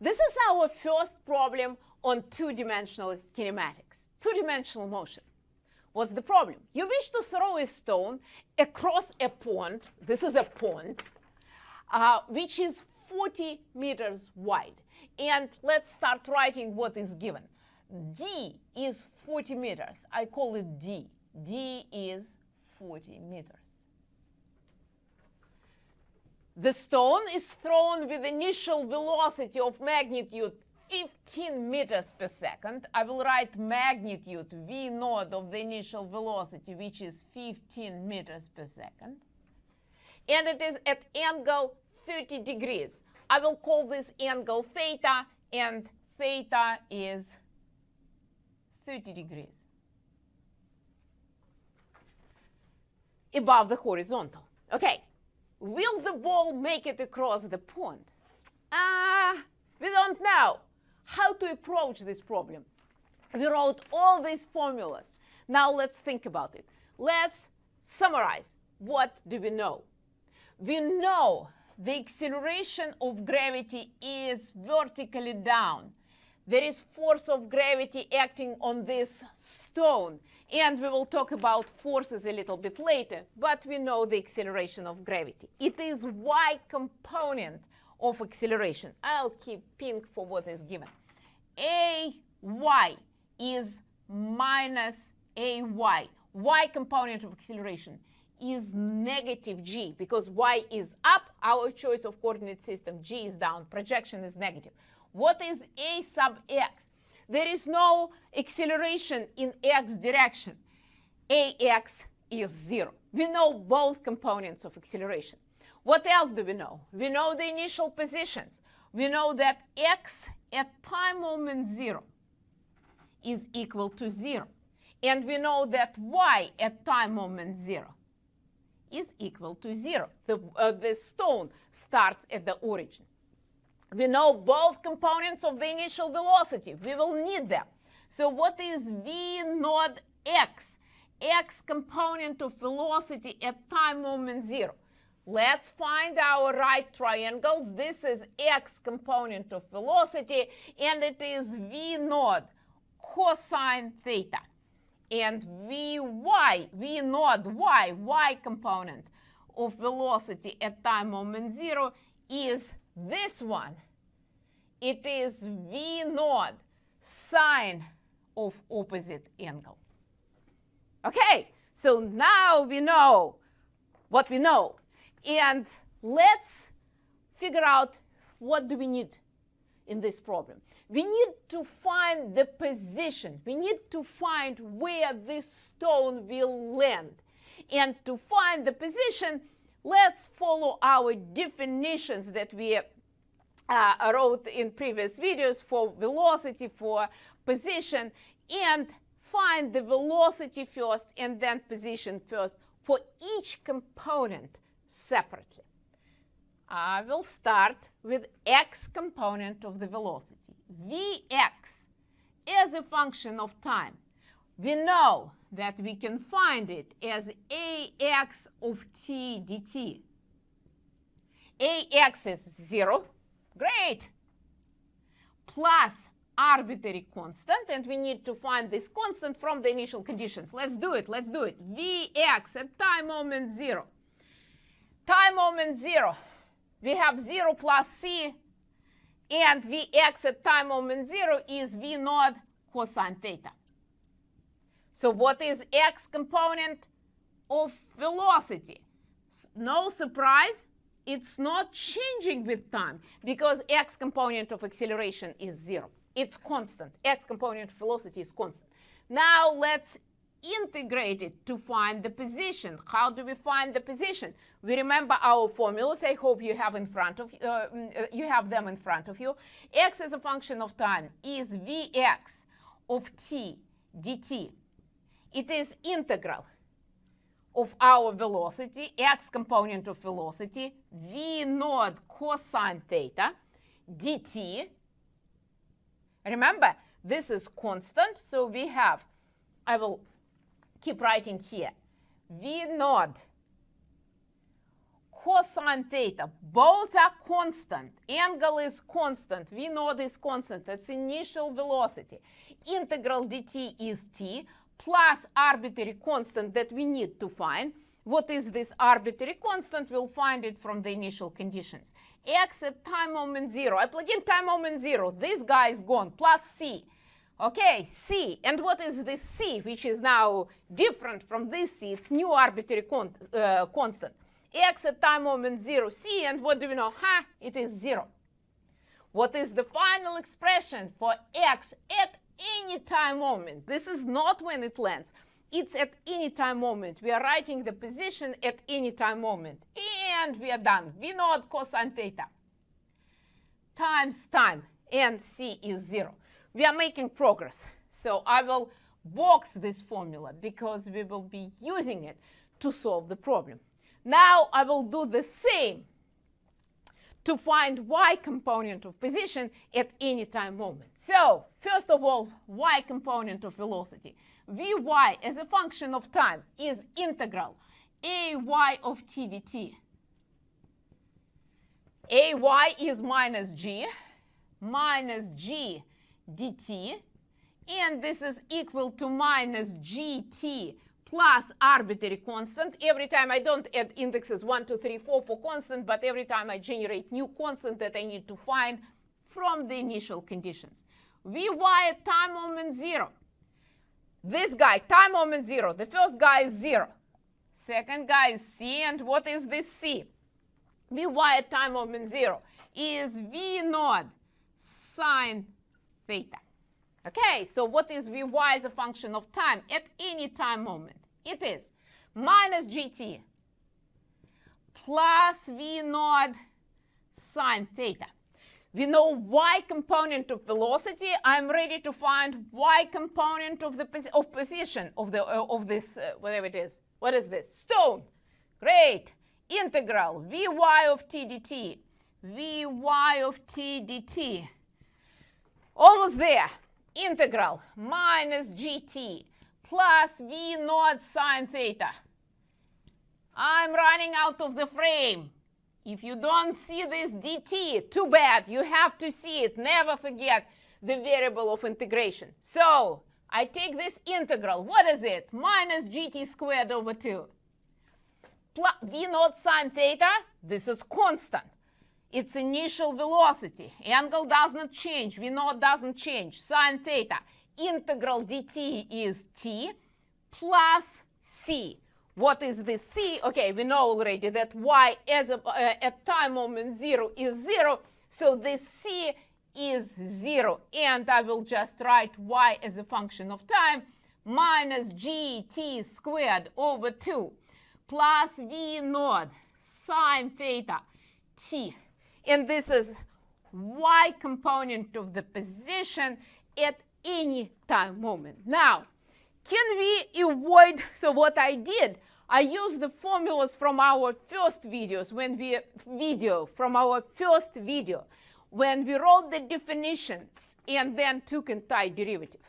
This is our first problem on two-dimensional kinematics, two-dimensional motion. What's the problem? You wish to throw a stone across a pond. This is a pond, which is 40 meters wide. And let's start writing what is given. D is 40 meters. I call it D. D is 40 meters. The stone is thrown with initial velocity of magnitude 15 meters per second. I will write magnitude V naught of the initial velocity, which is 15 meters per second. And it is at angle 30 degrees. I will call this angle theta, and theta is 30 degrees above the horizontal. Okay. Will the ball make it across the pond? We don't know how to approach this problem. We wrote all these formulas. Now let's think about it. Let's summarize. What do we know? We know the acceleration of gravity is vertically down. There is force of gravity acting on this stone. And we will talk about forces a little bit later, but we know the acceleration of gravity. It is y component of acceleration. I'll keep pink for what is given. Ay is minus ay. Y component of acceleration is negative g, because y is up, our choice of coordinate system, g is down, projection is negative. What is a sub x? There is no acceleration in x direction. Ax is 0. We know both components of acceleration. What else do we know? We know the initial positions. We know that x at time moment 0 is equal to 0. And we know that y at time moment 0 is equal to 0. The stone starts at the origin. We know both components of the initial velocity. We will need them. So what is v naught x? X component of velocity at time moment 0. Let's find our right triangle. This is x component of velocity, and it is v naught cosine theta. And v naught y component of velocity at time moment 0 is this one. It is v naught sine of opposite angle. Okay, so now we know what we know. And let's figure out what do we need in this problem. We need to find the position. We need to find where this stone will land. And to find the position, let's follow our definitions that we wrote in previous videos for velocity, for position, and find the velocity first and then position first for each component separately. I will start with x component of the velocity. Vx is a function of time. We know that we can find it as ax of t dt. Ax is 0, great, plus arbitrary constant, and we need to find this constant from the initial conditions. Let's do it. Vx at time moment 0. Time moment 0, we have 0 plus c, and Vx at time moment 0 is v naught cosine theta. So what is x component of velocity? No surprise, it's not changing with time, because x component of acceleration is 0. It's constant. X component of velocity is constant. Now let's integrate it to find the position. How do we find the position? We remember our formulas. I hope you have them in front of you. X as a function of time is Vx of t dt. It is integral of our velocity, x component of velocity, v naught cosine theta dt. Remember, this is constant, so we have, I will keep writing here, v naught cosine theta. Both are constant. Angle is constant. V naught is constant. That's initial velocity. Integral dt is t plus arbitrary constant that we need to find. What is this arbitrary constant? We'll find it from the initial conditions. X at time moment 0. I plug in time moment 0. This guy is gone. Plus c. Okay, c. And what is this c, which is now different from this c? It's new arbitrary constant. X at time moment 0, c. And what do we know? It is 0. What is the final expression for x at any time moment? This is not when it lands. It's at any time moment. We are writing the position at any time moment. And we are done. V naught cosine theta times time. And c is 0. We are making progress. So I will box this formula because we will be using it to solve the problem. Now I will do the same to find y component of position at any time moment. So first of all, y component of velocity. Vy as a function of time is integral ay of t dt. Ay is minus g dt, and this is equal to minus gt plus arbitrary constant. Every time I don't add indexes 1, 2, 3, 4 for constant, but every time I generate new constant that I need to find from the initial conditions. Vy at time moment 0. This guy, time moment 0. The first guy is 0. Second guy is c, and what is this c? Vy at time moment 0 is v naught sine theta. Okay, so what is Vy as a function of time at any time moment? It is minus gt plus v naught sine theta. We know y component of velocity. I'm ready to find y component of the position of this whatever it is. What is this? Stone. Great. Integral Vy of t dt. Vy of t dt. Almost there. Integral minus gt plus v naught sine theta. I'm running out of the frame. If you don't see this dt, too bad. You have to see it. Never forget the variable of integration. So I take this integral. What is it? Minus gt squared over 2. Plus v naught sine theta. This is constant. It's initial velocity. Angle does not change. V naught doesn't change. Sine theta. Integral dt is t plus c. What is this c? Okay, we know already that y as at time moment 0 is 0. So this c is 0. And I will just write y as a function of time minus gt squared over 2 plus v naught sine theta t. And this is y component of the position at any time moment. Now, can we avoid, so what I did, I used the formulas from our first videos, when we wrote the definitions and then took entire derivative.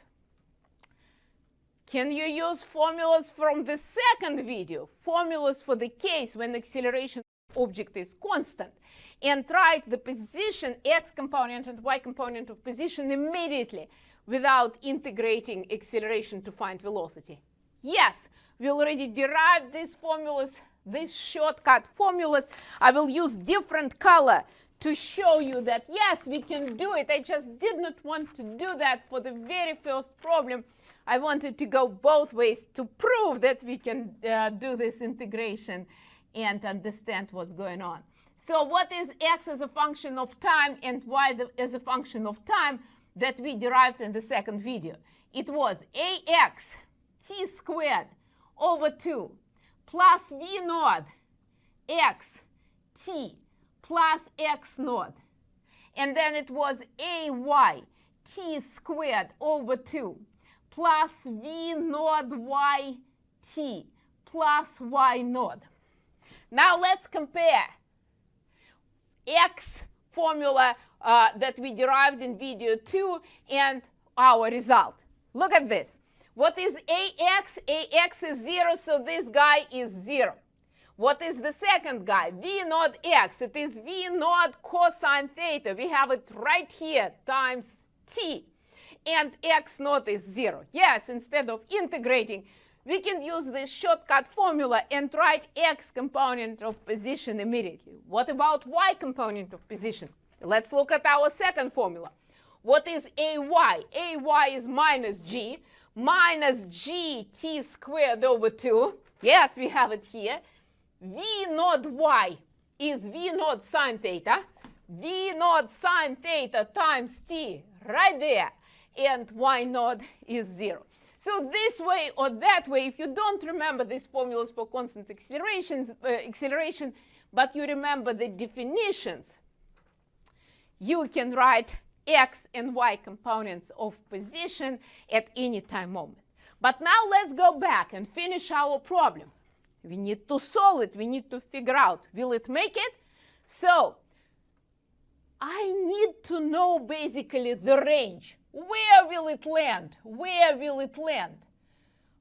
Can you use formulas from the second video, formulas for the case when acceleration object is constant, and write the position, x component and y component of position immediately without integrating acceleration to find velocity? Yes, we already derived these formulas, these shortcut formulas. I will use different color to show you that, yes, we can do it. I just did not want to do that for the very first problem. I wanted to go both ways to prove that we can do this integration and understand what's going on. So what is x as a function of time and y as a function of time that we derived in the second video? It was ax t squared over 2 plus v naught x t plus x naught. And then it was ay t squared over 2 plus v naught y t plus y naught. Now let's compare x formula that we derived in video 2 and our result. Look at this. What is ax? Ax is 0, so this guy is 0. What is the second guy? V naught x. It is V naught cosine theta. We have it right here times t. And x naught is 0. Yes, instead of integrating, we can use this shortcut formula and write x component of position immediately. What about y component of position? Let's look at our second formula. What is ay? Ay is minus g gt squared over 2. Yes, we have it here. V naught y is V naught sine theta. V naught sine theta times t, right there. And y naught is 0. So this way or that way, if you don't remember these formulas for constant acceleration, but you remember the definitions, you can write x and y components of position at any time moment. But now let's go back and finish our problem. We need to solve it. We need to figure out, will it make it? So I need to know basically the range. Where will it land? Where will it land?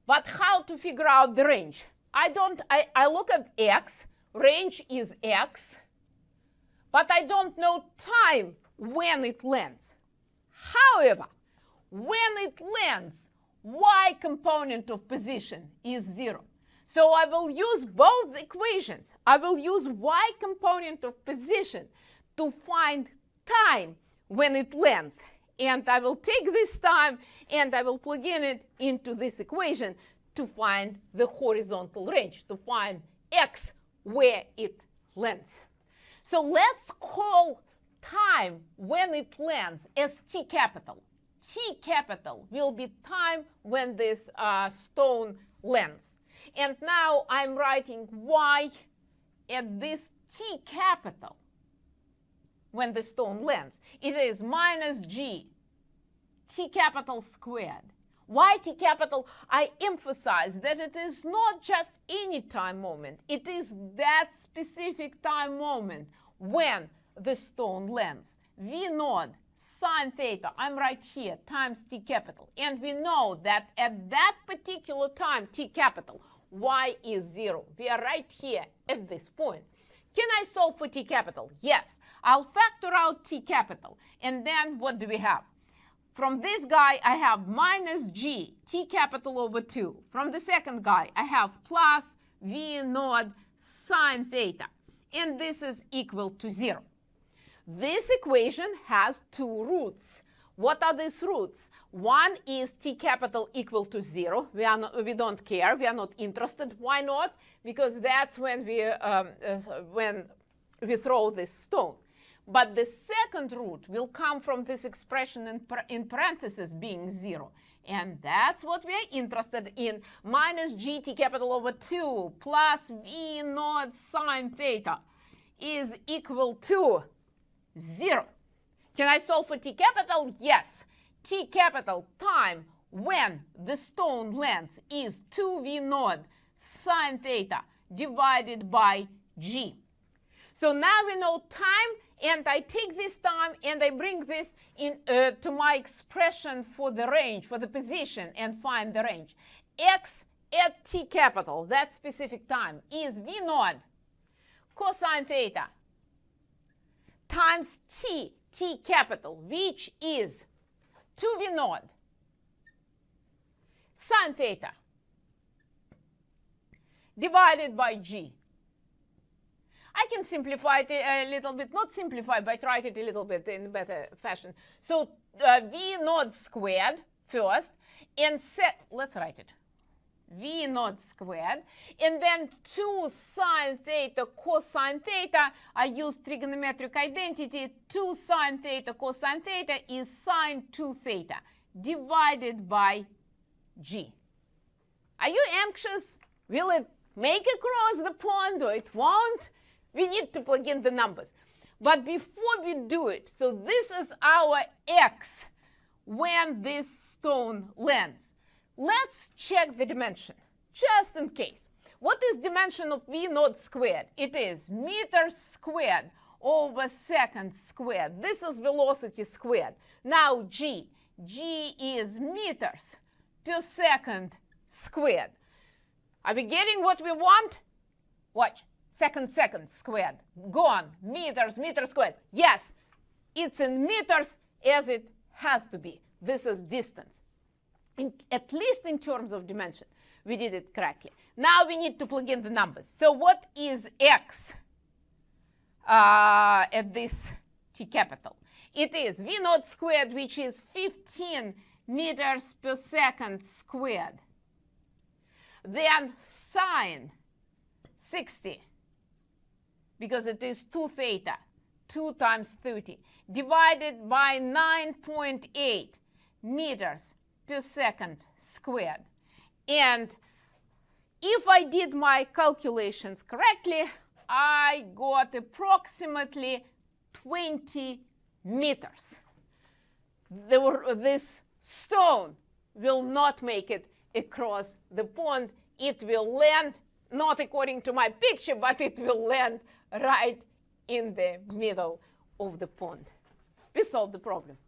But how to figure out the range? I look at x, range is x, but I don't know time when it lands. However, when it lands, y component of position is 0. So I will use both equations. I will use y component of position to find time when it lands. And I will take this time and I will plug in it into this equation to find the horizontal range, to find x where it lands. So let's call time when it lands as t capital. T capital will be time when this stone lands. And now I'm writing y at this t capital when the stone lands. It is minus g t capital squared. Why t capital? I emphasize that it is not just any time moment. It is that specific time moment when the stone lands. V naught sine theta, I'm right here, times t capital. And we know that at that particular time, t capital, y is 0. We are right here at this point. Can I solve for t capital? Yes. I'll factor out t capital. And then what do we have? From this guy, I have minus g t capital over 2. From the second guy, I have plus v naught sine theta. And this is equal to 0. This equation has two roots. What are these roots? One is t capital equal to 0. We don't care. We are not interested. Why not? Because that's when we throw this stone. But the second root will come from this expression in parentheses being 0. And that's what we are interested in. Minus g t capital over 2 plus v naught sine theta is equal to 0. Can I solve for t capital? Yes. T capital time when the stone lands is 2v naught sine theta divided by g. So now we know time, and I take this time and I bring this in to my expression for the range, for the position, and find the range. X at t capital, that specific time, is v naught cosine theta times t capital, which is 2v naught sine theta divided by g. I can simplify it a little bit, not simplify, but write it a little bit in a better fashion. So v naught squared first, and let's write it. V naught squared, and then 2 sine theta cosine theta. I use trigonometric identity. 2 sine theta cosine theta is sine 2 theta divided by g. Are you anxious? Will it make it across the pond or it won't? We need to plug in the numbers. But before we do it, so this is our x when this stone lands. Let's check the dimension, just in case. What is dimension of v naught squared? It is meters squared over seconds squared. This is velocity squared. Now g is meters per second squared. Are we getting what we want? Watch. Seconds squared. Gone. Meters squared. Yes, it's in meters as it has to be. This is distance. At least in terms of dimension, we did it correctly. Now we need to plug in the numbers. So what is x at this t capital? It is v0 squared, which is 15 meters per second squared. Then sine 60, because it is 2 theta, 2 times 30, divided by 9.8 meters per second squared. And if I did my calculations correctly, I got approximately 20 meters. This stone will not make it across the pond. It will land, not according to my picture, but it will land right in the middle of the pond. We solved the problem.